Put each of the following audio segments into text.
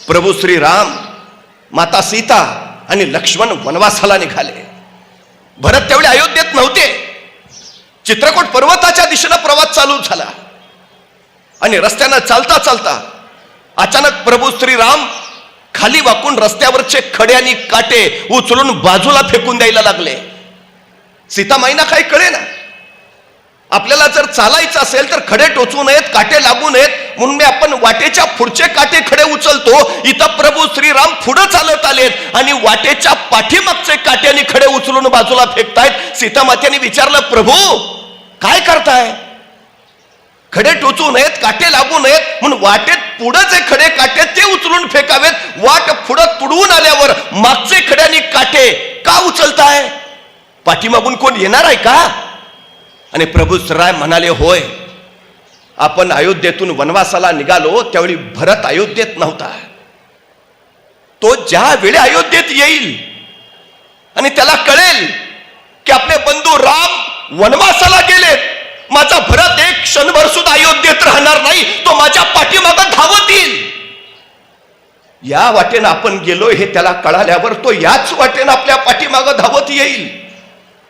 प्रभू श्रीराम, माता सीता आणि लक्ष्मण वनवासाला निघाले. भरत त्यावेळी अयोध्येत नव्हते. चित्रकूट पर्वताच्या दिशेनं प्रवास चालू झाला आणि रस्त्यानं चालता चालता अचानक प्रभू श्रीराम खाली वाकून रस्त्यावरचे खडे आणि काटे उचलून बाजूला फेकून द्यायला लागले. सीतामाईंना काही कळे ना. आपल्याला जर चालायचं असेल तर खडे टोचू नयेत, काटे लागू नयेत म्हणून आपण वाटेच्या पुढचे काटे खडे उचलतो. इथं प्रभू श्रीराम पुढे चालत आलेत आणि वाटेच्या पाठीमागचे काटे आणि खडे उचलून बाजूला फेकतायत. सीतामातेने विचारलं, प्रभू काय करताय? खडे टोचू नयेत, काटे लागू नयेत म्हणून वाटेत पुढे जे खडे काटे ते उचलून फेकावेत. वाट पुढे तुडवून आल्यावर मागचे खडे आणि काटे का उचलताय? पाठीमागून कोण येणार आहे का? आणि प्रभू श्रीराम म्हणाले, होय, आपण अयोध्येतून वनवासाला निघालो त्यावेळी भरत अयोध्येत नव्हता. तो ज्या वेळी अयोध्येत येईल आणि त्याला कळेल की आपले बंधू राम वनवासाला गेलेत, माझा भरत एक क्षणभर सुद्धा अयोध्येत राहणार नाही, तो माझ्या पाठीमागं धावत येईल. या वाटेनं आपण गेलो हे त्याला कळाल्यावर तो याच वाटेनं आपल्या पाठीमागं धावत येईल.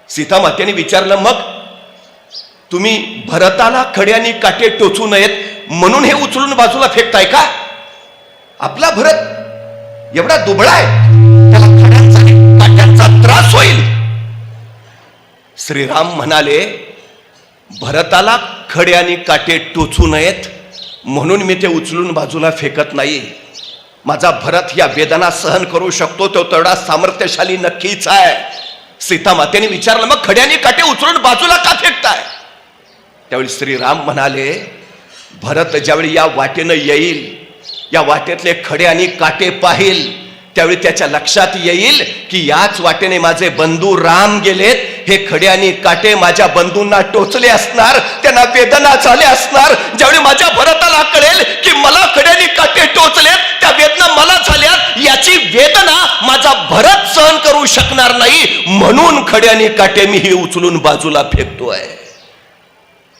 सीतामातेने विचारलं, मग तुम्ही भरताला खडे आणि काटे टोचू नयेत म्हणून हे उचलून बाजूला फेकताय का? आपला भरत एवढा दुबळा आहे, त्याला खड्यांचा काट्यांचा त्रास होईल. श्रीराम म्हणाले, भरताला खडे आणि काटे टोचू नयेत म्हणून मी ते उचलून बाजूला फेकत नाही. माझा भरत या वेदना सहन करू शकतो, तो तेवढा सामर्थ्यशाली नक्कीच आहे. सीतामातेने विचारलं, मग खडे आणि काटे उचलून बाजूला का फेकताय? त्यावेळी श्रीराम म्हणाले, भरत ज्यावेळी या वाटेनं येईल, या वाटेतले खडे आणि काटे पाहिल, त्यावेळी त्याच्या लक्षात येईल की याच वाटेने माझे बंधू राम गेलेत. हे खडे आणि काटे माझ्या बंधूंना टोचले असणार, त्यांना वेदना झाल्या असणार. ज्यावेळी माझ्या भरताला कळेल की मला खडे आणि काटे टोचलेत, त्या वेदना मला झाल्यात, याची वेदना माझा भरत सहन करू शकणार नाही, म्हणून खडे आणि काटे मी हे उचलून बाजूला फेकतोय.